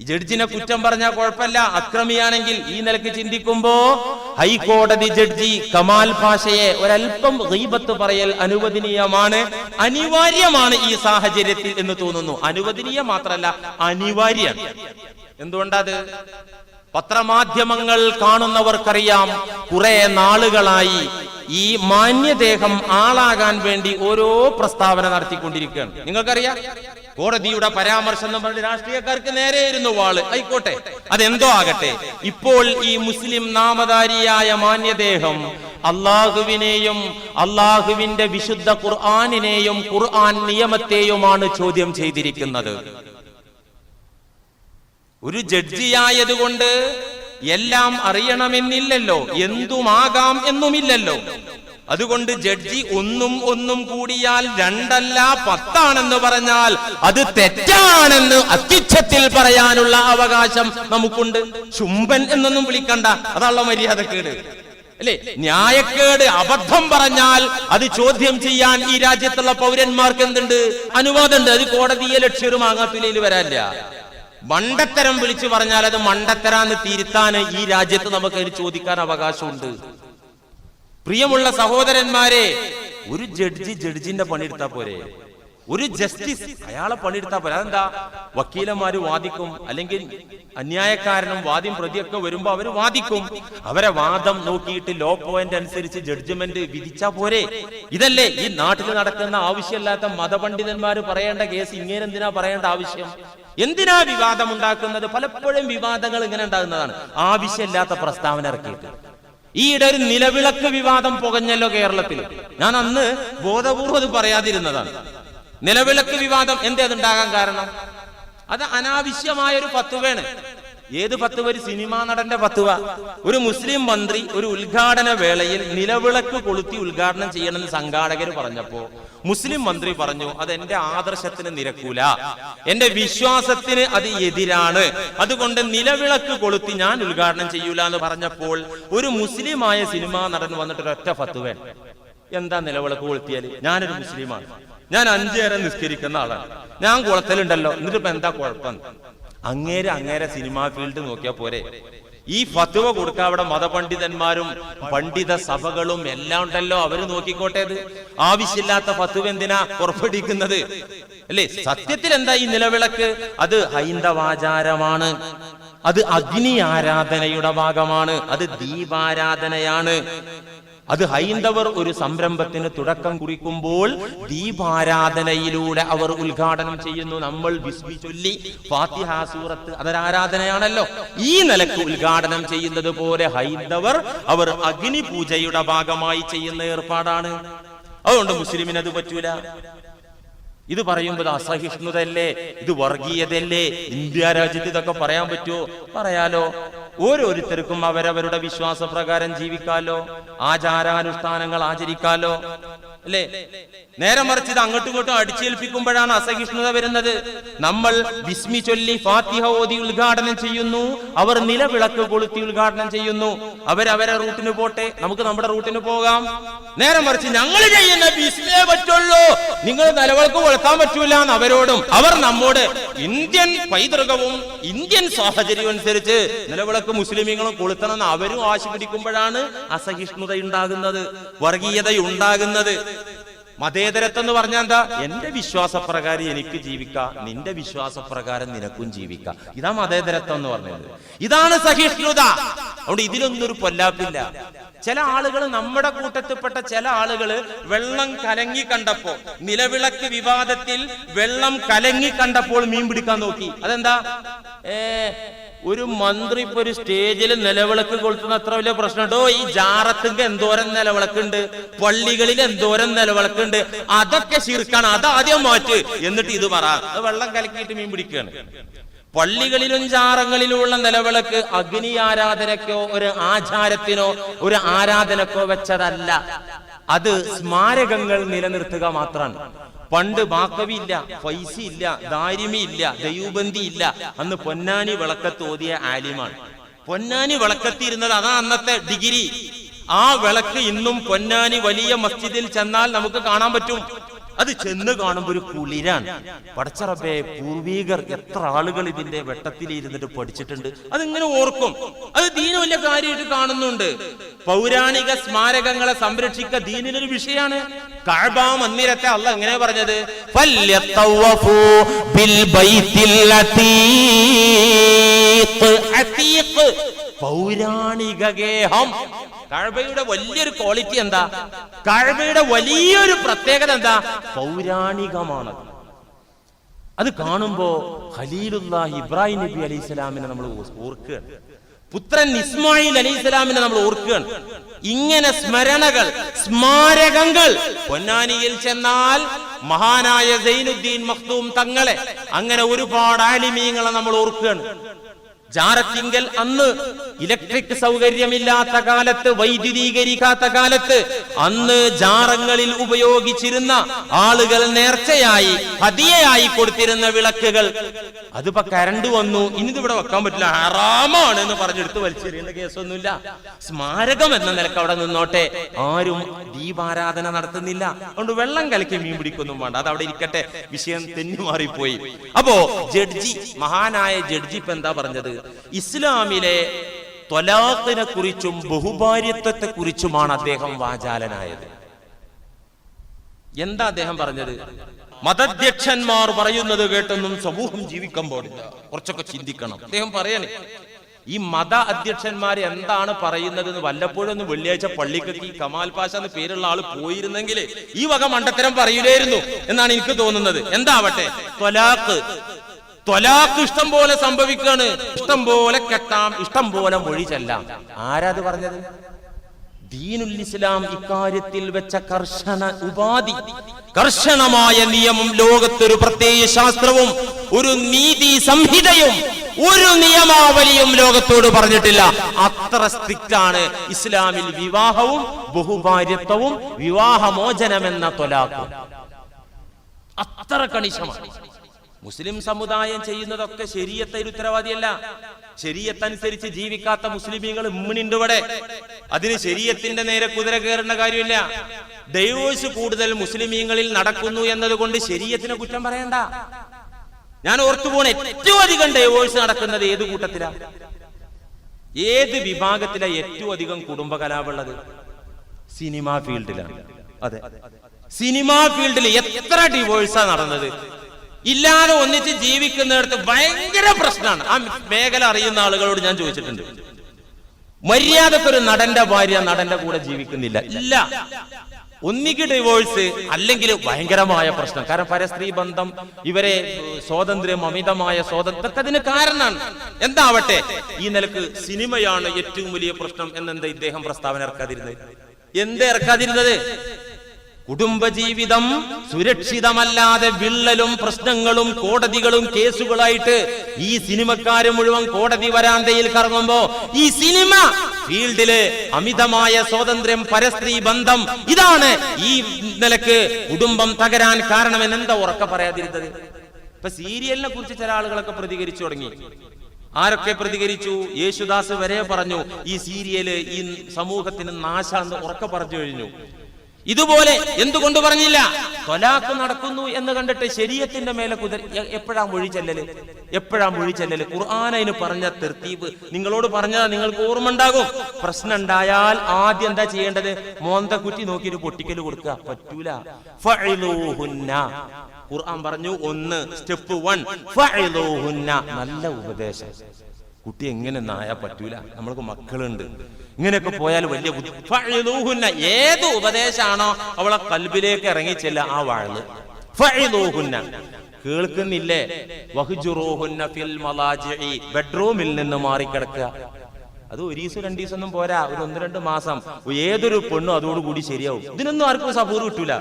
ഈ ജഡ്ജിനെ കുറ്റം പറഞ്ഞാൽ കുഴപ്പമില്ല, അക്രമിയാണെങ്കിൽ ഈ നിലയ്ക്ക് ചിന്തിക്കുമ്പോ ഹൈക്കോടതി ജഡ്ജി കമാൽ പാഷയെ ഒരൽപ്പം ഗീബത്ത് പറയൽ അനുവദനീയമാണ്, അനിവാര്യമാണ് ഈ സാഹചര്യത്തിൽ എന്ന് തോന്നുന്നു. അനുവദനീയം മാത്രമല്ല, അനിവാര്യം. എന്തുകൊണ്ടത്? പത്രമാധ്യമങ്ങൾ കാണുന്നവർക്കറിയാം, കുറെ നാളുകളായി ഈ മാന്യദേഹം ആളാകാൻ വേണ്ടി ഓരോ പ്രസ്താവന നടത്തിക്കൊണ്ടിരിക്കുകയാണ്. നിങ്ങൾക്കറിയാം, കോടതിയുടെ പരാമർശം എന്ന് പറഞ്ഞ് രാഷ്ട്രീയക്കാർക്ക് നേരെയിരുന്നു വാള്. ആയിക്കോട്ടെ, അതെന്തോ ആകട്ടെ. ഇപ്പോൾ ഈ മുസ്ലിം നാമധാരിയായ മാന്യദേഹം അള്ളാഹുവിനെയും അള്ളാഹുവിന്റെ വിശുദ്ധ ഖുർആനിനെയും ഖുർആൻ നിയമത്തെയുമാണ് ചോദ്യം ചെയ്തിരിക്കുന്നത്. ഒരു ജഡ്ജിയായതുകൊണ്ട് എല്ലാം അറിയണമെന്നില്ലല്ലോ, എന്തുമാകാം എന്നുമില്ലല്ലോ. അതുകൊണ്ട് ജഡ്ജി ഒന്നും കൂടിയാൽ 2 അല്ല 10 ആണെന്ന് പറഞ്ഞാൽ അത് തെറ്റാണെന്ന് അത്യുച്ചത്തിൽ പറയാനുള്ള അവകാശം നമുക്കുണ്ട്. ചുംബൻ എന്നൊന്നും വിളിക്കണ്ട, അതാണല്ലോ മര്യാദക്കേട്, അല്ലേ? ന്യായക്കേട്, അബദ്ധം പറഞ്ഞാൽ അത് ചോദ്യം ചെയ്യാൻ ഈ രാജ്യത്തുള്ള പൗരന്മാർക്ക് എന്തുണ്ട്? അനുവാദമുണ്ട്. അത് കോടതിയെ ലക്ഷ്യം മാങ്ങാപ്പിലയിൽ വരാനില്ല. മണ്ടത്തരം വിളിച്ചു പറഞ്ഞാൽ അത് മണ്ടത്തരാന്ന് തിരുത്താൻ ഈ രാജ്യത്ത് നമുക്ക് അതിന് ചോദിക്കാൻ അവകാശമുണ്ട്. പ്രിയമുള്ള സഹോദരന്മാരെ, ഒരു ജഡ്ജിന്റെ പണിയെടുത്താ പോരെ? ഒരു ജസ്റ്റിസ് അയാളെ പണിയെടുത്താ പോരെ? അതെന്താ? വക്കീലന്മാര് വാദിക്കും, അല്ലെങ്കിൽ അന്യായക്കാരനും വാദ്യം പ്രതിയൊക്കെ വരുമ്പോ അവര് വാദിക്കും. അവരെ വാദം നോക്കിയിട്ട് ലോ പോയിന്റ് അനുസരിച്ച് ജഡ്ജ്മെന്റ് വിധിച്ചാ പോരെ? ഇതല്ലേ ഈ നാട്ടിൽ നടക്കുന്ന ആവശ്യമില്ലാത്ത മതപണ്ഡിതന്മാര് പറയേണ്ട കേസ് ഇങ്ങനെ എന്തിനാ പറയേണ്ട ആവശ്യം? എന്തിനാ വിവാദം ഉണ്ടാക്കുന്നത്? പലപ്പോഴും വിവാദങ്ങൾ ഇങ്ങനെ ഉണ്ടാകുന്നതാണ്, ആവശ്യമില്ലാത്ത പ്രസ്താവന ഇറക്കിയിട്ട്. ഈയിടെ ഒരു നിലവിളക്ക് വിവാദം പുകഞ്ഞല്ലോ കേരളത്തിൽ. ഞാൻ അന്ന് ബോധപൂർവ്വം അത് പറയാതിരുന്നതാണ്. നിലവിളക്ക് വിവാദം എന്തേ അതുണ്ടാകാൻ കാരണം? അത് അനാവശ്യമായൊരു ഫത്വയാണ്. ഏത് ഫത്വ? ഒരു സിനിമാ നടന്റെ ഫത്വ. ഒരു മുസ്ലിം മന്ത്രി ഒരു ഉദ്ഘാടന വേളയിൽ നിലവിളക്ക് കൊളുത്തി ഉദ്ഘാടനം ചെയ്യണമെന്ന് സംഘാടകർ പറഞ്ഞപ്പോ മുസ്ലിം മന്ത്രി പറഞ്ഞു, അത് എന്റെ ആദർശത്തിന് നിരക്കൂല, എന്റെ വിശ്വാസത്തിന് അത് എതിരാണ്, അതുകൊണ്ട് നിലവിളക്ക് കൊളുത്തി ഞാൻ ഉദ്ഘാടനം ചെയ്യൂല എന്ന് പറഞ്ഞപ്പോൾ ഒരു മുസ്ലിമായ സിനിമാ നടൻ വന്നിട്ട് ഒരൊറ്റ ഫത്വ. എന്താ നിലവിളക്ക് കൊളുത്തിയാല്? ഞാനൊരു മുസ്ലിമാണ്, ഞാൻ 5 നേരം നിസ്കരിക്കുന്ന ആളാണ്, ഞാൻ കുളത്തിലുണ്ടല്ലോ, എന്നിട്ട് ഇപ്പൊ എന്താ കുഴപ്പം? അങ്ങേരെ സിനിമാ ഫീൽഡ് നോക്കിയാ പോരെ? ഈ ഫത്വ കൊടുക്കാൻ അവിടെ മതപണ്ഡിതന്മാരും പണ്ഡിത സഭകളും എല്ലാം ഉണ്ടല്ലോ, അവര് നോക്കിക്കോട്ടെ. ആവശ്യമില്ലാത്ത ഫത്വ എന്തിനാ പുറപ്പെടുവിക്കുന്നത്? അല്ലേ? സത്യത്തിൽ എന്താ ഈ നിലവിളക്ക്? അത് ഹൈന്ദവാചാരമാണ്, അത് അഗ്നി ആരാധനയുടെ ഭാഗമാണ്, അത് ദീപാരാധനയാണ്. അത് ഹൈന്ദവർ ഒരു സംരംഭത്തിന് തുടക്കം കുറിക്കുമ്പോൾ ദീപാരാധനയിലൂടെ അവർ ഉദ്ഘാടനം ചെയ്യുന്നു. നമ്മൾ ബിസ്മി ചൊല്ലി ഫാത്തിഹ സൂറത്ത്, അതൊരാരാധനയാണല്ലോ. ഈ നിലക്ക് ഉദ്ഘാടനം ചെയ്യുന്നത് പോലെ ഹൈന്ദവർ അവർ അഗ്നി പൂജയുടെ ഭാഗമായി ചെയ്യുന്ന ഏർപ്പാടാണ്. അതുകൊണ്ട് മുസ്ലിമിന് അത് പറ്റൂല. ഇത് പറയുമ്പോൾ അസഹിഷ്ണുതല്ലേ, ഇത് വർഗീയതല്ലേ? ഇന്ത്യ രാജ്യത്ത് ഇതൊക്കെ പറയാൻ പറ്റുമോ? പറയാലോ. ഓരോരുത്തർക്കും അവരവരുടെ വിശ്വാസപ്രകാരം ജീവിക്കാലോ, ആചാരാനുഷ്ഠാനങ്ങൾ ആചരിക്കാലോ, അല്ലേ? നേരെ മറിച്ച് ഇത് അങ്ങോട്ടും ഇങ്ങോട്ടും അടിച്ചേൽപ്പിക്കുമ്പോഴാണ് അസഹിഷ്ണുത വരുന്നത്. നമ്മൾ ബിസ്മി ചൊല്ലി ഫാത്തിഹ ഓതി ഉദ്ഘാടനം ചെയ്യുന്നു, അവർ നിലവിളക്ക് കൊളുത്തി ഉദ്ഘാടനം ചെയ്യുന്നു. അവരവരെ റൂട്ടിന് പോട്ടെ, നമുക്ക് നമ്മുടെ റൂട്ടിന് പോകാം. നേരെ മറിച്ച് ഞങ്ങൾ ചെയ്യുന്ന ബിസ്മിയെ പറ്റുള്ളൂ, നിങ്ങൾ നിലവിളക്ക് കൊളുത്താൻ പറ്റൂല എന്ന് അവരോടും, അവർ നമ്മോട് ഇന്ത്യൻ പൈതൃകവും ഇന്ത്യൻ സാഹചര്യവും അനുസരിച്ച് നിലവിളക്ക് മുസ്ലിമീങ്ങളും കൊളുത്തണമെന്ന് അവരും ആശ പിടിക്കുമ്പോഴാണ് അസഹിഷ്ണുത ഉണ്ടാകുന്നത്, വർഗീയത ഉണ്ടാകുന്നത്. മതേതരത്വം എന്ന് പറഞ്ഞാൽ എന്താ? എന്റെ വിശ്വാസപ്രകാരം എനിക്ക് ജീവിക്കാം, നിന്റെ വിശ്വാസപ്രകാരം നിനക്കും ജീവിക്കാം. ഇതാ മതേതരത്വം എന്ന് പറഞ്ഞത്. ഇതാണ് സഹിഷ്ണുത. അതുകൊണ്ട് ഇതിലൊന്നും ഒരു പൊല്ലാപ്പില്ല. ചില ആളുകൾ, നമ്മുടെ കൂട്ടത്തിൽപ്പെട്ട ചില ആളുകൾ വെള്ളം കലങ്ങി കണ്ടപ്പോ, നിലവിളക്ക് വിവാദത്തിൽ വെള്ളം കലങ്ങി കണ്ടപ്പോൾ മീൻ പിടിക്കാൻ നോക്കി. അതെന്താ? ഒരു മന്ത്രി ഇപ്പൊ ഒരു സ്റ്റേജിൽ നിലവിളക്ക് കൊളുത്തുന്ന അത്ര വലിയ പ്രശ്നമുണ്ടോ? ഈ ജാറത്തിന്റെ എന്തോരം നിലവിളക്കുണ്ട്, പള്ളികളിൽ എന്തോരം നിലവിളക്കുണ്ട്, അതൊക്കെ ശിർക്കാണ്, അതാദ്യം മാറ്റ്, എന്നിട്ട് ഇത് പറ. വെള്ളം കലക്കിയിട്ട് മീൻ പിടിക്കുകയാണ്. പള്ളികളിലും ജാറങ്ങളിലുമുള്ള നിലവിളക്ക് അഗ്നി ആരാധനക്കോ ഒരു ആചാരത്തിനോ ഒരു ആരാധനക്കോ വെച്ചതല്ല. അത് സ്മാരകങ്ങൾ നിലനിർത്തുക മാത്രമാണ്. പണ്ട് ബാക്കവി ഇല്ല, ഫൈസി ഇല്ല, ദാരിമി ഇല്ല, ദയൂബന്തി ഇല്ല. അന്ന് പൊന്നാനി വിളക്കത്ത് ഓതിയ ആലിമാണ്. പൊന്നാനി വിളക്കത്തിരുന്നത് അതാ അന്നത്തെ ഡിഗ്രി. ആ വിളക്ക് ഇന്നും പൊന്നാനി വലിയ മസ്ജിദിൽ ചെന്നാൽ നമുക്ക് കാണാൻ പറ്റും. അത് ചെന്ന് കാണുമ്പോ ഒരു കുളിരാണ്. പടച്ചറബേ, പൂർവീകർ എത്ര ആളുകൾ ഇതിന്റെ വെട്ടത്തിൽ ഇരുന്നിട്ട് പഠിച്ചിട്ടുണ്ട്. അതിങ്ങനെ ഓർക്കും. അത് ദീന് വലിയ കാര്യമായിട്ട് കാണുന്നുണ്ട്. പൗരാണിക സ്മാരകങ്ങളെ സംരക്ഷിക്കുക ദീനിനൊരു വിഷയമാണ്. കഅബ മന്ദിരത്തെ അല്ലാഹ് എങ്ങനെ പറഞ്ഞത്? ഫല്യതവഫു ബിൽ ബൈത്തിൽ അതീഖ്, പൗരാണിക ഗേഹം. കഅബയുടെ വലിയൊരു ക്വാളിറ്റി എന്താ? കഅബയുടെ വലിയൊരു പ്രത്യേകത എന്താ? പൗരാണികമാണ്. അത് കാണുമ്പോ ഖലീലുല്ലാഹി ഇബ്രാഹിം നബി അലൈഹിസ്സലാമിനെ നമ്മൾ ഓർക്കുകയാണ്. പുത്രൻ ഇസ്മായിൽ അലൈഹിസ്സലാമിനെ നമ്മൾ ഓർക്കുകയാണ്. ഇങ്ങനെ സ്മരണകൾ, സ്മാരകങ്ങൾ പൊന്നാനിയിൽ ചെന്നാൽ മഹാനായ സൈനുദ്ദീൻ മഖ്ദൂം തങ്ങളെ, അങ്ങനെ ഒരുപാട് ആലിമീങ്ങളെ നമ്മൾ ഓർക്കുകയാണ്. ജാറത്തിങ്കൽ അന്ന് ഇലക്ട്രിക് സൗകര്യമില്ലാത്ത കാലത്ത്, വൈദ്യുതീകരിക്കാത്ത കാലത്ത്, അന്ന് ജാറങ്ങളിൽ ഉപയോഗിച്ചിരുന്ന ആളുകൾ നേർച്ചയായി ഹദിയയായി കൊടുത്തിരുന്ന വിളക്കുകൾ, അതിപ്പോ കരണ്ട് വന്നു, ഇനി ഇവിടെ വെക്കാൻ പറ്റില്ല, ഹറാമാണ് എന്ന് പറഞ്ഞെടുത്ത് വലിച്ചെറിയേണ്ട കേസൊന്നുമില്ല. സ്മാരകം എന്ന നിലക്ക് അവിടെ നിന്നോട്ടെ. ആരും ദീപാരാധന നടത്തുന്നില്ല. അതുകൊണ്ട് വെള്ളം കലക്കി മീൻ പിടിക്കൊന്നും വേണ്ട, അത് അവിടെ ഇരിക്കട്ടെ. വിഷയം തെന്നി മാറിപ്പോയി. അപ്പോ ജഡ്ജി, മഹാനായ ജഡ്ജി ഇപ്പൊ എന്താ പറഞ്ഞത്? ഇസ്ലാമിലെ ത്വലാഖിനെ കുറിച്ചും ബഹുഭാര്യത്വത്തെ കുറിച്ചുമാണ് അദ്ദേഹം വാചാലനായത്. എന്താ അദ്ദേഹം പറഞ്ഞത്? മതധ്യക്ഷന്മാർ പറയുന്നത് കേട്ടൊന്നും സമൂഹം ജീവിക്കാൻ പാടില്ല, കുറച്ചൊക്കെ ചിന്തിക്കണം. അദ്ദേഹം പറയണേ, ഈ മത അധ്യക്ഷന്മാർ എന്താണ് പറയുന്നത് എന്ന് വല്ലപ്പോഴും ഒന്ന് വെള്ളിയാഴ്ച പള്ളിക്കൊക്കെ ഈ കമാൽ പാഷ എന്ന് പേരുള്ള ആള് പോയിരുന്നെങ്കിൽ ഈ വക മണ്ടത്തരം പറയില്ലായിരുന്നു എന്നാണ് എനിക്ക് തോന്നുന്നത്. എന്താവട്ടെ, ത്വലാഖ് ഇഷ്ടം പോലെ സംഭവിക്കാണ്. ഇഷ്ടം പോലെ കെട്ടാം, ഇഷ്ടം പോലെ മൊഴി ചെല്ലാം. ആരാത് പറഞ്ഞത്? ദീനുൽ ഇസ്ലാം ഇക്കാര്യത്തിൽ വെച്ച കർശന ഉപാധി, കർശനമായ നിയമം ലോകത്തൊരു പ്രത്യയ ശാസ്ത്രവും ഒരു നീതി സംഹിതയും ഒരു നിയമാവലിയും ലോകത്തോട് പറഞ്ഞിട്ടില്ല. അത്ര സ്ട്രിക്റ്റ് ആണ് ഇസ്ലാമിൽ വിവാഹവും ബഹുഭാര്യത്വവും വിവാഹമോചനമെന്ന ത്വലാഖും. അത്ര കണിശമാണ്. മുസ്ലിം സമുദായം ചെയ്യുന്നതൊക്കെ ശരീഅത്തിന് ഉത്തരവാദിയല്ല. ശരീഅത്തനുസരിച്ച് ജീവിക്കാത്ത മുസ്ലിമീങ്ങൾ ഇമ്മിനുണ്ട് ഇവിടെ. അതിന് ശരീഅത്തിന്റെ നേരെ കുതിര കയറുന്ന കാര്യമില്ല. ഡൈവോഴ്സ് കൂടുതൽ മുസ്ലിമീങ്ങളിൽ നടക്കുന്നു എന്നതുകൊണ്ട് ശരീഅത്തിനെ കുറ്റം പറയണ്ട. ഞാൻ ഓർത്തുപോണ ഏറ്റവും അധികം ഡൈവോഴ്സ് നടക്കുന്നത് ഏത് കൂട്ടത്തിലാ, ഏത് വിഭാഗത്തിലാ ഏറ്റവും അധികം കുടുംബകലാപുള്ളത്? സിനിമാ ഫീൽഡിലാണ്. അതെ, സിനിമാ ഫീൽഡിൽ എത്ര ഡിവോഴ്സാ നടന്നത്? ഇല്ലാതെ ഒന്നിച്ച് ജീവിക്കുന്നിടത്ത് ഭയങ്കര പ്രശ്നമാണ്. ആ മേഖല അറിയുന്ന ആളുകളോട് ഞാൻ ചോദിച്ചിട്ടുണ്ട്. മര്യാദക്കൊരു നടന്റെ ഭാര്യ നടന്റെ കൂടെ ജീവിക്കുന്നില്ല, ഇല്ല. ഒന്നിക്ക് ഡിവോഴ്സ്, അല്ലെങ്കിൽ ഭയങ്കരമായ പ്രശ്നം. കാരണം പരസ്ത്രീ ബന്ധം, ഇവരെ സ്വാതന്ത്ര്യം, അമിതമായ സ്വാതന്ത്ര്യം അതിന് കാരണമാണ്. എന്താവട്ടെ, ഈ നിലക്ക് സിനിമയാണ് ഏറ്റവും വലിയ പ്രശ്നം എന്നെന്താ ഇദ്ദേഹം പ്രസ്താവന ഇറക്കാതിരുന്നത്? എന്താ ഇറക്കാതിരുന്നത്? കുടുംബജീവിതം സുരക്ഷിതമല്ലാതെ വിള്ളലും പ്രശ്നങ്ങളും കോടതികളും കേസുകളായിട്ട് ഈ സിനിമക്കാര് മുഴുവൻ കോടതി വരാന്തയിൽ കറങ്ങുമ്പോ ഈ സിനിമ ഫീൽഡില് അമിതമായ സ്വാതന്ത്ര്യം, പരസ്ത്രീ ബന്ധം, ഇതാണ് ഈ നിലക്ക് കുടുംബം തകരാൻ കാരണമെന്ന് എന്താ ഉറക്കെ പറയാതിരുന്നത്? ഇപ്പൊ സീരിയലിനെ കുറിച്ച് ചില ആളുകളൊക്കെ പ്രതികരിച്ചു തുടങ്ങി. ആരൊക്കെ പ്രതികരിച്ചു? യേശുദാസ് വരെ പറഞ്ഞു ഈ സീരിയല് ഈ സമൂഹത്തിന് നാശാന്ന് ഉറക്കെ പറഞ്ഞു കഴിഞ്ഞു. ഇതുപോലെ എന്തുകൊണ്ട് പറഞ്ഞില്ല? ത്വലാഖ് നടക്കുന്നു എന്ന് കണ്ടിട്ട് ശരീഅത്തിന്റെ മേലെ എപ്പോഴാ മൊഴി ചെല്ലല്? എപ്പോഴാ മൊഴി ചെല്ലല്? ഖുർആൻ അതിന് പറഞ്ഞ തെർത്തീബ് നിങ്ങളോട് പറഞ്ഞാൽ നിങ്ങൾക്ക് ഓർമ്മ ഉണ്ടാകും. പ്രശ്നം ഉണ്ടായാൽ ആദ്യം എന്താ ചെയ്യേണ്ടത്? മോന്ത കുറ്റി നോക്കിയിട്ട് പൊട്ടിക്കല് കൊടുക്കുക. പറ്റൂല. ഫഅലൂഹുന്ന, ഖുർആൻ പറഞ്ഞു, ഒന്ന് സ്റ്റെപ്പ് 1 ഫഅലൂഹുന്ന, നല്ല ഉപദേശം. കുട്ടി എങ്ങനെ നായാ പറ്റൂല, നമ്മൾക്ക് മക്കളുണ്ട്, ഇങ്ങനെയൊക്കെ പോയാൽ വലിയ ഫഅലൂഹുന്ന, ഏത് ഉപദേശമാണോ അവളെ കൽബിലേക്ക് ഇറങ്ങിച്ചെല്ല ആ വാഴ്. ഫഅലൂഹുന്ന, കേൾക്കുന്നില്ലേ? വഹ്ജുറൂഹുന്ന ഫിൽ മലാജിഇ, ബെഡ്റൂമിൽ നിന്ന് മാറിക്കിടക്കുക. അത് ഒരു ദിവസം 2 ദിവസം ഒന്നും പോരാ, ഒരു 1-2 മാസം. ഏതൊരു പെണ്ണും അതോടുകൂടി ശരിയാവും. ഇതിനൊന്നും ആർക്കും സബൂർ കിട്ടൂല.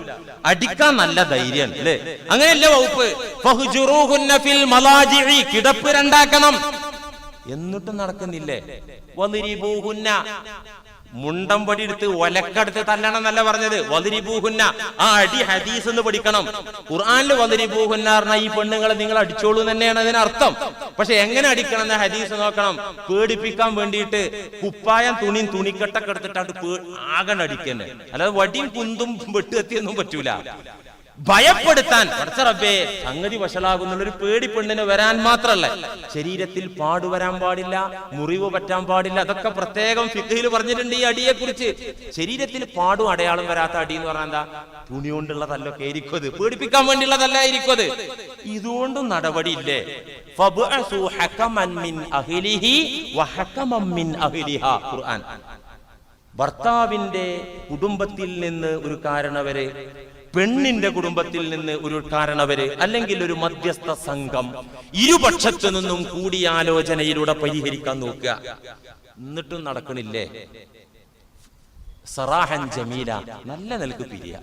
അടിക്കാൻ നല്ല ധൈര്യം അല്ലേ? അങ്ങനെയല്ലേ വകുപ്പ്? ഫഹ്ജുറൂഹുന്ന ഫിൽ മലാജിഇ, കിടപ്പ് രണ്ടാക്കണം. എന്നിട്ടും നടക്കുന്നില്ലേ? വളിരിബൂഹുന്ന, മുണ്ടം പടി എടുത്ത് ഒലക്കടുത്ത് തല്ലണം എന്നല്ല പറഞ്ഞത്. വളിരിബൂഹുന്ന, ആ അടി ഹദീസ് എന്ന് പഠിക്കണം. ഖുർആനിൽ വളിരിബൂഹുന്ന പറഞ്ഞാൽ ഈ പെണ്ണുങ്ങളെ നിങ്ങൾ അടിച്ചോളൂ തന്നെയാണ് അതിനർത്ഥം. പക്ഷെ എങ്ങനെ അടിക്കണം എന്ന ഹദീസ് നോക്കണം. പേടിപ്പിക്കാൻ വേണ്ടിയിട്ട് കുപ്പായം തുണിയും തുണിക്കെട്ടൊക്കെ എടുത്തിട്ടാണ് ആകെ അടിക്കന്നെ. അല്ലാതെ വടിയും കുന്തും വെട്ടുകത്തിയൊന്നും പറ്റൂല. ഭയപ്പെടുത്താൻ റബ്ബേ സംഗതി വഷളാകുന്നുള്ളൊരു പേടി പെണ്ണിന് വരാൻ മാത്രല്ല, ശരീരത്തിൽ പാടുവരാൻ പാടില്ല, മുറിവ് പറ്റാൻ പാടില്ല. അതൊക്കെ പ്രത്യേകം ഫിഖ്ഹിൽ പറഞ്ഞിട്ടുണ്ട് ഈ അടിയെ കുറിച്ച്. ശരീരത്തിൽ പാടും അടയാളം വരാത്ത അടി എന്ന് പറഞ്ഞാൽ എന്താ? തുണി കൊണ്ടുള്ളതല്ലൊക്കെ ആയിരിക്കും അത്, പേടിപ്പിക്കാൻ വേണ്ടിയുള്ളതല്ലായിരിക്കും അത്. ഇതുകൊണ്ടും നടപടിയില്ലേ? ഖുർആൻ ഭർത്താവിന്റെ കുടുംബത്തിൽ നിന്ന് ഒരു കാരണവരെ, പെണ്ണിന്റെ കുടുംബത്തിൽ നിന്ന് ഒരു കാരണവര്, അല്ലെങ്കിൽ ഒരു മധ്യസ്ഥ സംഘം ഇരുപക്ഷത്തു നിന്നും കൂടിയാലോചനയിലൂടെ പരിഹരിക്കാൻ നോക്കുക. എന്നിട്ടും നടക്കണില്ലേ? സറാഹൻ ജമീല, നല്ല നിലക്ക് പിരിയ.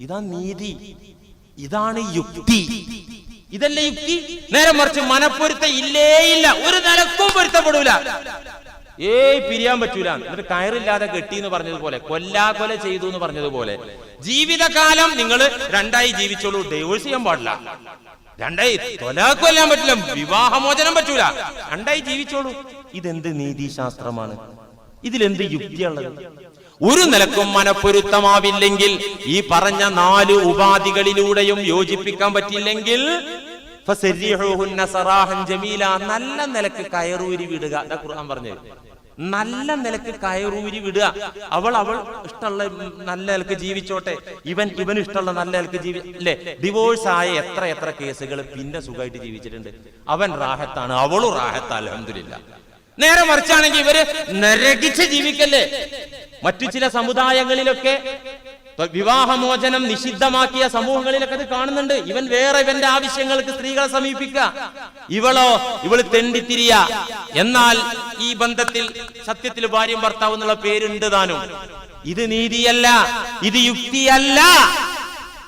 ഇതാ നീതി, ഇതാണ് യുക്തി. ഇതല്ലേ യുക്തി? നേരെ മറിച്ച് മനപ്പൊരുത്ത ഇല്ലേ ഇല്ല, ഒരു നിലക്കും പൊരുത്തപ്പെടൂല. പിരിയാൻ പറ്റൂല. എന്നിട്ട് കയറില്ലാതെ കെട്ടി എന്ന് പറഞ്ഞതുപോലെ, കൊല്ലാകൊല ചെയ്തു എന്ന് പറഞ്ഞതുപോലെ, ജീവിതകാലം നിങ്ങൾ രണ്ടായി ജീവിച്ചോളൂ, ഡൈവോഴ്സ് ചെയ്യാൻ പാടില്ല. രണ്ടായി തൊലാഖ് കൊല്ലാൻ പറ്റില്ല, വിവാഹമോചനം പറ്റൂല, രണ്ടായി ജീവിച്ചോളൂ. ഇതെന്ത് നീതിശാസ്ത്രമാണ്? ഇതിലെന്ത് യുക്തിയുള്ളത്? ഒരു നിലക്കും മനപ്പൊരുത്തമാവില്ലെങ്കിൽ, ഈ പറഞ്ഞ 4 ഉപാധികളിലൂടെയും യോജിപ്പിക്കാൻ പറ്റില്ലെങ്കിൽ നല്ല നിലക്ക് കയറൂരി വിടുക. ഖുർആൻ പറഞ്ഞു, നല്ല നിലക്ക് കയറൂരി വിടുക. അവൾ ഇഷ്ടമുള്ള നല്ല നിലക്ക് ജീവിച്ചോട്ടെ, ഇവൻ ഇഷ്ടമുള്ള നല്ല നിലക്ക് അല്ലേ? ഡിവോഴ്സ് ആയ എത്ര കേസുകൾ പിന്നെ സുഖമായിട്ട് ജീവിച്ചിട്ടുണ്ട്. അവൻ റാഹത്താണ്, അവളും റാഹത്ത്, അൽഹംദുലില്ലാ. നേരെ മറിച്ചാണെങ്കിൽ ഇവര് നരകിച്ച് ജീവിക്കല്ലേ. മറ്റു ചില സമുദായങ്ങളിലൊക്കെ വിവാഹമോചനം നിഷിദ്ധമാക്കിയ സമൂഹങ്ങളിലൊക്കെ അത് കാണുന്നുണ്ട്. ഇവൻ വേറെ ഇവന്റെ ആവശ്യങ്ങൾക്ക് സ്ത്രീകളെ സമീപിക്കുക, ഇവള് തെണ്ടിത്തിരിയ. എന്നാൽ ഈ ബന്ധത്തിൽ സത്യത്തിൽ ഭാര്യയും ഭർത്താവ് എന്നുള്ള പേരുണ്ട് താനും. ഇത് നീതിയല്ല, ഇത് യുക്തിയല്ല.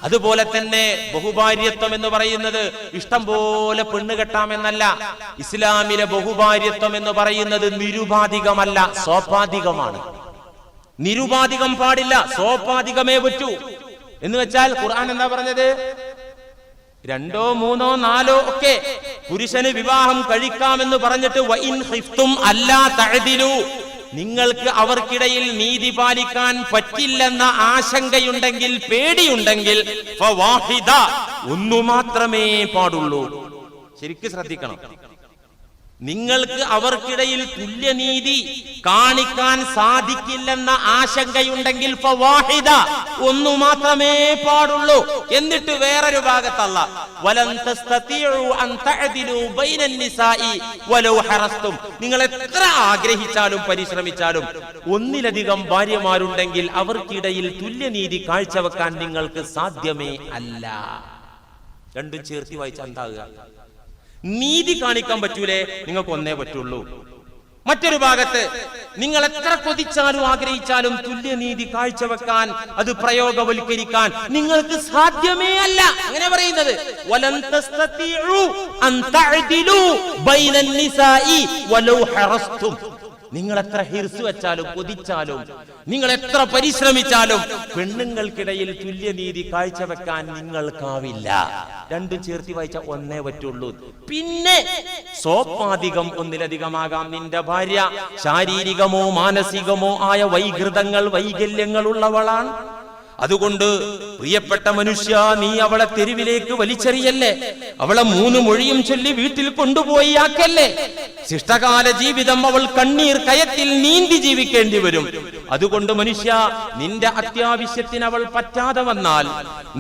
അതുപോലെ തന്നെ ബഹുഭാര്യത്വം എന്ന് പറയുന്നത് ഇഷ്ടം പോലെ പെണ്ണ് കെട്ടാമെന്നല്ല. ഇസ്ലാമിലെ ബഹുഭാര്യത്വം എന്ന് പറയുന്നത് നിരുപാധികമല്ല, സോപാധികമാണ്. നിരുപാധികം പാടില്ല, സോപാധികമേ പറ്റൂ. എന്ന് വെച്ചാൽ ഖുർആൻ എന്താ പറഞ്ഞത്? 2, 3, 4 ഒക്കെ പുരുഷന് വിവാഹം കഴിക്കാമെന്ന് പറഞ്ഞിട്ട് വഇൻ ഖിഫ്തും അല്ലാ തഅദിലു, നിങ്ങൾക്ക് അവർക്കിടയിൽ നീതി പാലിക്കാൻ പറ്റില്ലെന്ന ആശങ്കയുണ്ടെങ്കിൽ, പേടിയുണ്ടെങ്കിൽ, ഫവാഹിദ, ഒന്നു മാത്രമേ പാടുള്ളൂ. ശരിക്കും ശ്രദ്ധിക്കണം. നിങ്ങൾക്ക് അവർക്കിടയിൽ തുല്യനീതി കാണിക്കാൻ സാധിക്കില്ലെന്ന ആശങ്കയുണ്ടെങ്കിൽ ഫവാഹിദ, ഒന്നു മാത്രമേ പാടുള്ളൂ. എന്നിട്ട് വേറൊരു ഭാഗത്തല്ല, വലൻ തസ്തതിഉ അൻ തഅദിലു ബൈനൻ നിസാഇ വലൗ ഹറസ്തും, നിങ്ങൾ എത്ര ആഗ്രഹിച്ചാലും പരിശ്രമിച്ചാലും ഒന്നിലധികം ഭാര്യമാരുണ്ടെങ്കിൽ അവർക്കിടയിൽ തുല്യനീതി കാഴ്ചവെക്കാൻ നിങ്ങൾക്ക് സാധ്യമേ അല്ല. രണ്ടും ചേർത്തി വായിച്ചാൽ എന്താകുക? നീതി കാണിക്കാൻ പറ്റൂലേ, നിങ്ങൾക്ക് ഒന്നേ പറ്റുള്ളൂ. മറ്റൊരു ഭാഗത്ത് നിങ്ങൾ എത്ര കൊതിച്ചാലും ആഗ്രഹിച്ചാലും തുല്യനീതി കാഴ്ചവെക്കാൻ, അത് പ്രയോഗവൽക്കരിക്കാൻ നിങ്ങൾക്ക് സാധ്യമേ അല്ല. അങ്ങനെ പറയുന്നത് വലൻ തസ്തതിഉ അൻ തഅദിലു ബൈനൻ നിസാഇ വലൗ ഹറസ്തും, നിങ്ങൾ എത്ര ഹിർസ് വെച്ചാലും കൊതിച്ചാലും നിങ്ങൾ എത്ര പരിശ്രമിച്ചാലും പെണ്ണുങ്ങൾക്കിടയിൽ തുല്യനീതി കാഴ്ചവെക്കാൻ നിങ്ങൾക്കാവില്ല. രണ്ടും ചേർത്തി വായിച്ച ഒന്നേ പറ്റുള്ളൂ. പിന്നെ സോപാധികം ഒന്നിലധികമാകാം. നിന്റെ ഭാര്യ ശാരീരികമോ മാനസികമോ ആയ വൈകല്യങ്ങൾ ഉള്ളവളാണ്. അതുകൊണ്ട് പ്രിയപ്പെട്ട മനുഷ്യ, നീ അവളെ തെരുവിലേക്ക് വലിച്ചെറിയല്ലേ, അവളെ 3 മൊഴിയും ചൊല്ലി വീട്ടിൽ കൊണ്ടുപോയി ആക്കല്ലേ. ശിഷ്ടകാല ജീവിതം അവൾ കണ്ണീർ കയത്തിൽ നീന്തി ജീവിക്കേണ്ടി വരും. അതുകൊണ്ട് മനുഷ്യ, നിന്റെ അത്യാവശ്യത്തിന് അവൾ പറ്റാതെ വന്നാൽ,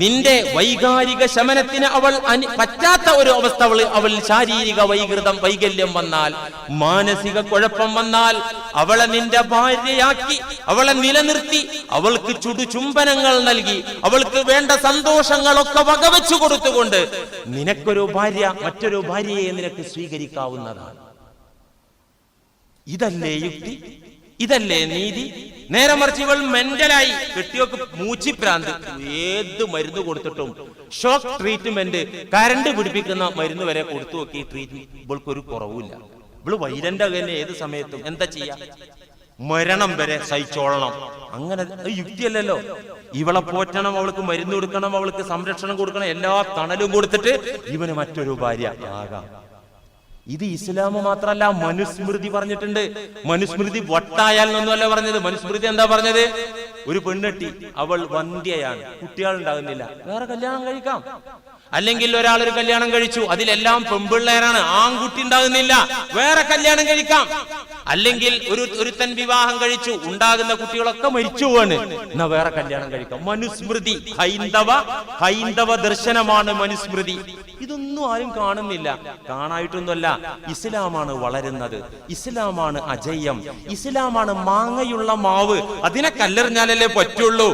നിന്റെ വൈകാരിക ശമനത്തിന് അവൾ പറ്റാത്ത ഒരു അവസ്ഥ, അവൾ ശാരീരിക വൈകല്യം വന്നാൽ, മാനസിക കുഴപ്പം വന്നാൽ, അവളെ നിന്റെ ഭാര്യയാക്കി അവളെ നിലനിർത്തി അവൾക്ക് ചുടുചുംബനങ്ങൾ നൽകി അവൾക്ക് വേണ്ട സന്തോഷങ്ങളൊക്കെ വകവെച്ചു കൊടുത്തുകൊണ്ട് നിനക്കൊരു ഭാര്യ, മറ്റൊരു ഭാര്യയെ നിനക്ക് സ്വീകരിക്കാവുന്നതാണ്. ഇതല്ലേ യുക്തി? ഇതല്ലേ നീതി? നേരെ മറിച്ച് ഇവൾ മെന്റലായി, കെട്ടിയൊക്കെ മൂച്ചിപ്രാന്ത്, ഏത് മരുന്ന് കൊടുത്തിട്ടും ഷോക്ക് ട്രീറ്റ്മെന്റ്, കരണ്ട് പിടിപ്പിക്കുന്ന മരുന്ന് വരെ കൊടുത്തു നോക്കി, ട്രീറ്റ്മെന്റ് ഇവൾക്കൊരു കുറവില്ല. ഇവള് വൈരന്റെ തന്നെ ഏത് സമയത്തും എന്താ ചെയ്യാ? മരണം വരെ സഹിച്ചോളണം. അങ്ങനെ യുക്തിയല്ലല്ലോ. ഇവളെ പോറ്റണം, അവൾക്ക് മരുന്ന് കൊടുക്കണം, അവൾക്ക് സംരക്ഷണം കൊടുക്കണം, എല്ലാ തണലും കൊടുത്തിട്ട് ഇവന് മറ്റൊരു ഭാര്യ ആകാം. ഇത് ഇസ്ലാം മാത്രല്ല, മനുസ്മൃതി പറഞ്ഞിട്ടുണ്ട്. മനുസ്മൃതി വട്ടായാൽ എന്നൊന്നുമല്ല പറഞ്ഞത്. മനുസ്മൃതി എന്താ പറഞ്ഞത്? ഒരു പെണ്ണെട്ടി, അവൾ വന്ധ്യയാണ്, കുട്ടികൾ ഉണ്ടാകുന്നില്ല, വേറെ കല്യാണം കഴിക്കാം. അല്ലെങ്കിൽ ഒരാളൊരു കല്യാണം കഴിച്ചു, അതിലെല്ലാം പെൺപിള്ളേരാണ്, ആൺകുട്ടി ഉണ്ടാകുന്നില്ല, വേറെ കല്യാണം കഴിക്കാം. അല്ലെങ്കിൽ ഒരുത്തൻ വിവാഹം കഴിച്ചു, ഉണ്ടാകുന്ന കുട്ടികളൊക്കെ മരിച്ചു പോവാണ്, എന്നാ വേറെ കല്യാണം കഴിക്കാം. മനുസ്മൃതി ഹൈന്ദവ ദർശനമാണ് മനുസ്മൃതി. ഇതൊന്നും ആരും കാണുന്നില്ല. കാണായിട്ടൊന്നുമല്ല, ഇസ്ലാമാണ് വളരുന്നത്, ഇസ്ലാമാണ് അജയ്യം, ഇസ്ലാമാണ് മാങ്ങയുള്ള മാവ്. അതിനെ കല്ലെറിഞ്ഞാലല്ലേ പറ്റുള്ളൂ.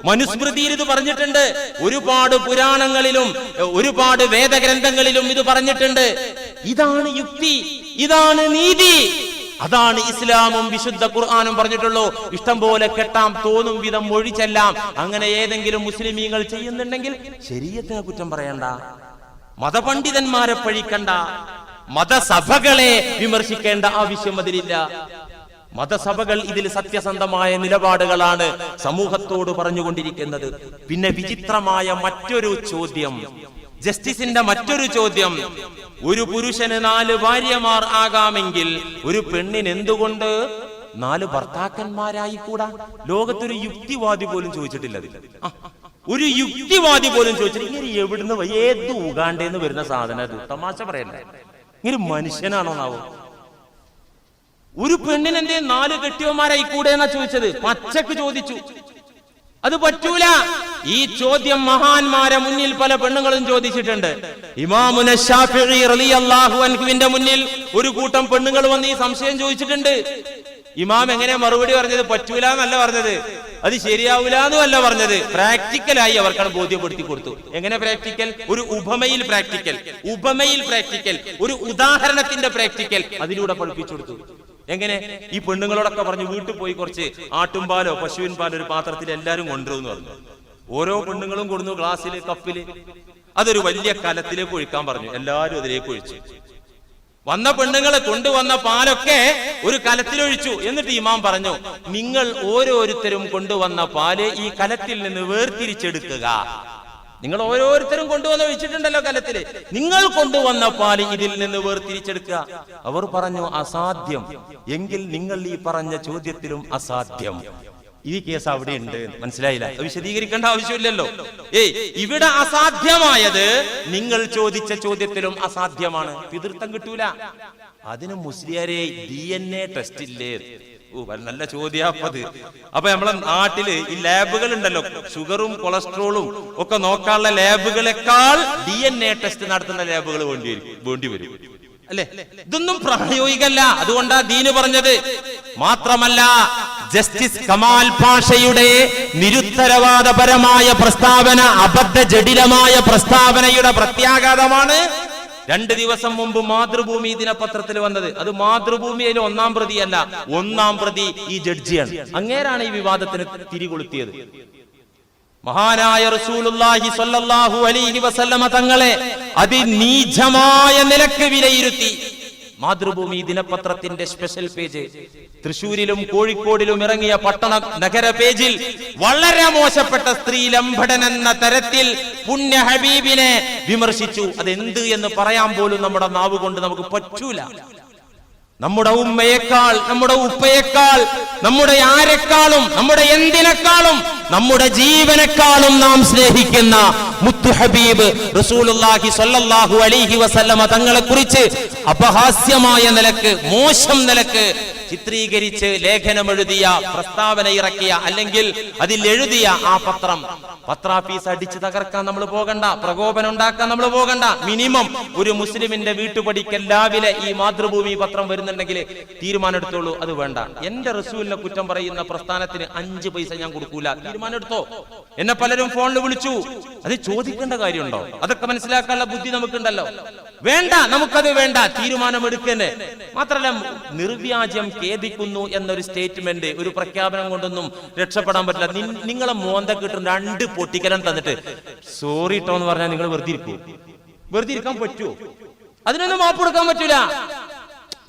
മനുസ്മൃതിയിൽ ഇത് പറഞ്ഞിട്ടുണ്ട്. ഒരുപാട് പുരാണങ്ങളിലും ഒരുപാട് വേദഗ്രന്ഥങ്ങളിലും ഇത് പറഞ്ഞിട്ടുണ്ട്. ഇതാണ് യുക്തി, ഇതാണ് നീതി, അതാണ് ഇസ്ലാമും വിശുദ്ധ ഖുർആനും പറഞ്ഞിട്ടുള്ളൂ. ഇഷ്ടം പോലെ കെട്ടാം, തോന്നും വിധം മൊഴിച്ചെല്ലാം. അങ്ങനെ ഏതെങ്കിലും മുസ്ലിമീങ്ങൾ ചെയ്യുന്നുണ്ടെങ്കിൽ ശരീഅത്തിനെ കുറ്റം പറയണ്ട, മതപണ്ഡിതന്മാരെ പഴിക്കണ്ട, മതസഭകളെ വിമർശിക്കേണ്ട ആവശ്യം അതിലില്ല. മതസഭകൾ ഇതിൽ സത്യസന്ധമായ നിലപാടുകളാണ് സമൂഹത്തോട് പറഞ്ഞുകൊണ്ടിരിക്കുന്നത്. പിന്നെ വിചിത്രമായ മറ്റൊരു ചോദ്യം, ജസ്റ്റിസിന്റെ മറ്റൊരു ചോദ്യം, ഒരു പുരുഷന് 4 ഭാര്യമാർ ആകാമെങ്കിൽ ഒരു പെണ്ണിന് എന്തുകൊണ്ട് 4 ഭർത്താക്കന്മാരായിക്കൂടാ? ലോകത്തൊരു യുക്തിവാദി പോലും ചോദിച്ചിട്ടില്ല. ഒരു യുക്തിവാദി പോലും ചോദിച്ചിട്ട് ഇങ്ങനെ എവിടുന്ന് ഏത് ഉഗാണ്ടേന്ന് വരുന്ന സാധനം അത്? തമാശ പറയണ്ടേ, ഇങ്ങനെ മനുഷ്യനാണോന്നാവോ? ഒരു പെണ്ണിന് എന്തേ 4 കെട്ടിയവന്മാരായിക്കൂടെ എന്നാ ചോദിച്ചത്, പച്ചക്ക് ചോദിച്ചു. അത് പറ്റൂല. ഈ ചോദ്യം മഹാന്മാരെ മുന്നിൽ പല പെണ്ണുങ്ങളും ചോദിച്ചിട്ടുണ്ട്. ഇമാമുന ശാഫിഈ റളിയല്ലാഹു അൻഹുവിന്റെ മുന്നിൽ ഒരു കൂട്ടം പെണ്ണുങ്ങൾ വന്ന് ഈ സംശയം ചോദിച്ചിട്ടുണ്ട്. ഇമാം എങ്ങനെ മറുപടി പറഞ്ഞത്? പറ്റൂല എന്നല്ല പറഞ്ഞത്, അത് ശരിയാവൂല എന്നുമല്ല പറഞ്ഞത്, പ്രാക്ടിക്കലായി അവർക്കാണ് ബോധ്യപ്പെടുത്തി കൊടുത്തു. എങ്ങനെ പ്രാക്ടിക്കൽ? ഒരു ഉപമയിൽ പ്രാക്ടിക്കൽ, ഒരു ഉദാഹരണത്തിന്റെ പ്രാക്ടിക്കൽ അതിലൂടെ പഠിപ്പിച്ചു കൊടുത്തു. എങ്ങനെ? ഈ പെണ്ണുങ്ങളോടൊക്കെ പറഞ്ഞു, വീട്ടിൽ പോയി കുറച്ച് ആട്ടുംപാലോ പശുവിൻ പാലോ ഒരു പാത്രത്തിൽ എല്ലാരും കൊണ്ടുവരുമെന്ന് പറഞ്ഞു. ഓരോ പെണ്ണുങ്ങളും കൊടുന്നു, ഗ്ലാസ്സില് കപ്പില്, അതൊരു വലിയ കലത്തിലേക്ക് ഒഴിക്കാൻ പറഞ്ഞു. എല്ലാരും അതിലേക്ക് ഒഴിച്ചു. വന്ന പെണ്ണുങ്ങളെ കൊണ്ടുവന്ന പാലൊക്കെ ഒരു കലത്തിലൊഴിച്ചു. എന്നിട്ട് ഇമാം പറഞ്ഞു, നിങ്ങൾ ഓരോരുത്തരും കൊണ്ടുവന്ന പാല് ഈ കലത്തിൽ നിന്ന് വേർതിരിച്ചെടുക്കുക. നിങ്ങൾ ഓരോരുത്തരും കൊണ്ടുവന്ന് ഒഴിച്ചിട്ടുണ്ടല്ലോ കലത്തില്, നിങ്ങൾ കൊണ്ടുവന്ന പാല് ഇതിൽ നിന്ന് വേർതിരിച്ചെടുക്കുക. അവർ പറഞ്ഞു, അസാധ്യം. എങ്കിൽ നിങ്ങൾ ഈ പറഞ്ഞ ചോദ്യത്തിലും അസാധ്യം. ഈ കേസ് അവിടെ ഉണ്ട്, മനസ്സിലായില്ല? വിശദീകരിക്കേണ്ട ആവശ്യമില്ലല്ലോ. ഇവിടെ അസാധ്യമായത് നിങ്ങൾ ചോദിച്ച ചോദ്യത്തിലും അസാധ്യമാണ്. പിതൃത്വം കിട്ടൂല. അതിന് മുസ്ലിയാരെ DNA ടെസ്റ്റ് ഇല്ലേ? നല്ല ചോദ്യാപ്പത്. അപ്പൊ നമ്മളെ നാട്ടില് ഈ ലാബുകൾ ഉണ്ടല്ലോ, ഷുഗറും കൊളസ്ട്രോളും ഒക്കെ നോക്കാനുള്ള ലാബുകളെക്കാൾ DNA ടെസ്റ്റ് നടത്തുന്ന ലാബുകൾ വേണ്ടി വരും, അല്ലെ? ഇതൊന്നും പ്രായോഗികമല്ല. അതുകൊണ്ടാ ദീന് പറഞ്ഞത്. മാത്രമല്ല, ജസ്റ്റിസ് കമാൽ പാഷയുടെ നിരുത്തരവാദപരമായ പ്രസ്താവന, അബദ്ധ ജഡിലമായ പ്രസ്താവനയുടെ പ്രത്യാഘാതമാണ് 2 ദിവസം മുമ്പ് മാതൃഭൂമി ദിനപത്രത്തിൽ വന്നത്. അത് മാതൃഭൂമിയിലെ 1-ാം പ്രതിയല്ല, 1-ാം പ്രതി ഈ ജഡ്ജിയാണ്. അങ്ങേരാണ് ഈ വിവാദത്തിന് തിരികൊളുത്തിയത്. മഹാനായ റസൂലുള്ളാഹി സ്വല്ലല്ലാഹു അലൈഹി വസല്ലമ തങ്ങളെ അതിനീചമായ നിലക്ക് വിലയിരുത്തി. മാതൃഭൂമി ദിനപത്രത്തിന്റെ സ്പെഷ്യൽ പേജ്, തൃശൂരിലും കോഴിക്കോടിലും ഇറങ്ങിയ പട്ടണ നഗര പേജിൽ വളരെ മോശപ്പെട്ട സ്ത്രീ ലംഘടൻ എന്ന തരത്തിൽ പുണ്യ ഹബീബിനെ വിമർശിച്ചു. അതെന്ത് എന്ന് പറയാൻ പോലും നമ്മുടെ നാവ് കൊണ്ട് നമുക്ക് പറ്റൂല. നമ്മുടെ ഉമ്മയേക്കാൾ, നമ്മുടെ ഉപ്പയേക്കാൾ, നമ്മുടെ ആരെക്കാളും, നമ്മുടെ എന്തിനേക്കാളും, നമ്മുടെ ജീവനേക്കാളും നാം സ്നേഹിക്കുന്ന മുത്തു ഹബീബ് റസൂലുള്ളാഹി സ്വല്ലല്ലാഹു അലൈഹി വസല്ലമ തങ്ങളെ കുറിച്ച് അപഹാസ്യമായ നിലക്ക്, മോശം നിലക്ക് ചിത്രീകരിച്ച് ലേഖനമെഴുതിയ, പ്രസ്താവന ഇറക്കിയ, അല്ലെങ്കിൽ അതിൽ എഴുതിയ ആ പത്രം, പത്രാഫീസ് അടിച്ചു തകർക്കാൻ നമ്മൾ പോകണ്ട, പ്രകോപനം ഉണ്ടാക്കാൻ നമ്മൾ പോകണ്ട. മിനിമം ഒരു മുസ്ലിമിന്റെ വീട്ടുപടിക്കൽ രാവിലെ ഈ മാതൃഭൂമി പത്രം വരുന്നുണ്ടെങ്കിൽ തീരുമാനം എടുത്തോളൂ, അത് വേണ്ട. എന്റെ റസൂലിനെ കുറ്റം പറയുന്ന പ്രസ്ഥാനത്തിന് 5 പൈസ ഞാൻ കൊടുക്കൂല, തീരുമാനം എടുത്തോ. എന്നെ പലരും ഫോണിൽ വിളിച്ചു, അത് ചോദിക്കേണ്ട കാര്യമുണ്ടോ? അതൊക്കെ മനസ്സിലാക്കാനുള്ള ബുദ്ധി നമുക്കുണ്ടല്ലോ. വേണ്ട, നമുക്കത് വേണ്ട, തീരുമാനം എടുക്കന്നെ. മാത്രമല്ല, നിർവ്യാജം ഖേദിക്കുന്നു എന്നൊരു സ്റ്റേറ്റ്മെന്റ്, ഒരു പ്രഖ്യാപനം കൊണ്ടൊന്നും രക്ഷപ്പെടാൻ പറ്റില്ല. നിങ്ങളെ മോന്ത കിട്ടും 2 പൊട്ടിക്കലം തന്നിട്ട് സോറി ട്ടോ എന്ന് പറഞ്ഞാൽ നിങ്ങൾ വെറുതെ ഇരിക്കൂ? വെറുതെ ഇരിക്കാൻ പറ്റുമോ? അതിനൊന്നും മാപ്പ് കൊടുക്കാൻ പറ്റൂല.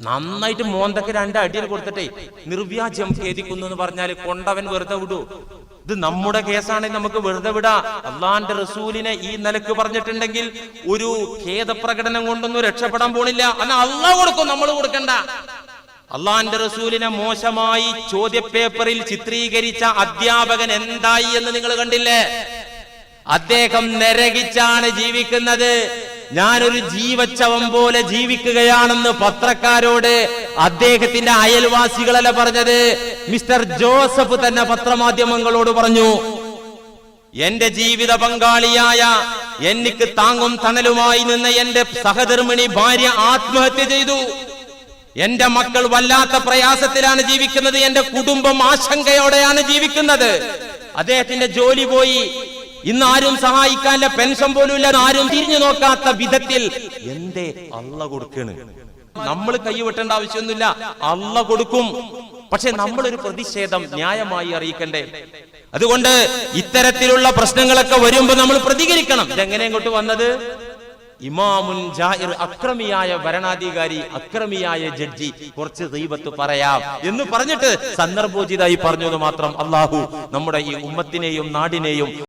നന്നായിട്ട് മോന്തക്ക് 2 അടിയിൽ കൊടുത്തിട്ടേ നിർവ്യാജം ഖേദിക്കുന്നു എന്ന് പറഞ്ഞാൽ കൊണ്ടവൻ വെറുതെ വിടൂ? ഇത് നമ്മുടെ കേസാണെങ്കിൽ നമുക്ക് വെറുതെ വിടാ. അള്ളാന്റെ റസൂലിനെ ഈ നിലക്ക് പറഞ്ഞിട്ടുണ്ടെങ്കിൽ ഒരു ഖേദപ്രകടനം കൊണ്ടൊന്നും രക്ഷപ്പെടാൻ പോണില്ല. എന്നാൽ അള്ളാഹ് കൊടുക്കും, നമ്മൾ കൊടുക്കണ്ട. അള്ളാന്റെ റസൂലിനെ മോശമായി ചോദ്യപേപ്പറിൽ ചിത്രീകരിച്ച അധ്യാപകൻ എന്തായി എന്ന് നിങ്ങൾ കണ്ടില്ലേ? അദ്ദേഹം നരകിച്ചാണ് ജീവിക്കുന്നത്. ഞാനൊരു ജീവച്ചവം പോലെ ജീവിക്കുകയാണെന്ന് പത്രക്കാരോട് അദ്ദേഹത്തിന്റെ അയൽവാസികളല്ല പറഞ്ഞത്, മിസ്റ്റർ ജോസഫ് തന്നെ പത്രമാധ്യമങ്ങളോട് പറഞ്ഞു. എന്റെ ജീവിത പങ്കാളിയായ, എനിക്ക് താങ്ങും തണലുമായി നിന്ന എന്റെ സഹധർമ്മിണി ഭാര്യ ആത്മഹത്യ ചെയ്തു. എന്റെ മക്കൾ വല്ലാത്ത പ്രയാസത്തിലാണ് ജീവിക്കുന്നത്. എന്റെ കുടുംബം ആശങ്കയോടെയാണ് ജീവിക്കുന്നത്. അദ്ദേഹത്തിന്റെ ജോലി പോയി. ഇന്ന് ആരും സഹായിക്കാനില്ല, പെൻഷൻ പോലും ഇല്ല. ആരും തിരിഞ്ഞു നോക്കാത്ത വിധത്തിൽ എന്തേ അള്ളാഹ് കൊടുക്കണ്. നമ്മൾ കൈവിട്ടേണ്ട ആവശ്യമൊന്നുമില്ല, അള്ളാഹ് കൊടുക്കും. പക്ഷെ നമ്മളൊരു പ്രതിഷേധം ന്യായമായി അറിയിക്കണ്ടേ? അതുകൊണ്ട് ഇത്തരത്തിലുള്ള പ്രശ്നങ്ങളൊക്കെ വരുമ്പോ നമ്മൾ പ്രതികരിക്കണം. ഇതെങ്ങനെ ഇങ്ങോട്ട് വന്നത്? ഇമാമുൻ ജാഇർ, അക്രമിയായ ഭരണാധികാരി, അക്രമിയായ ജഡ്ജി കുറച്ച് ഗീബത്ത് പറയാം എന്ന് പറഞ്ഞിട്ട് സന്ദർഭോചിതമായി പറഞ്ഞു എന്ന് മാത്രം. അള്ളാഹു നമ്മുടെ ഈ ഉമ്മത്തിനെയും നാടിനെയും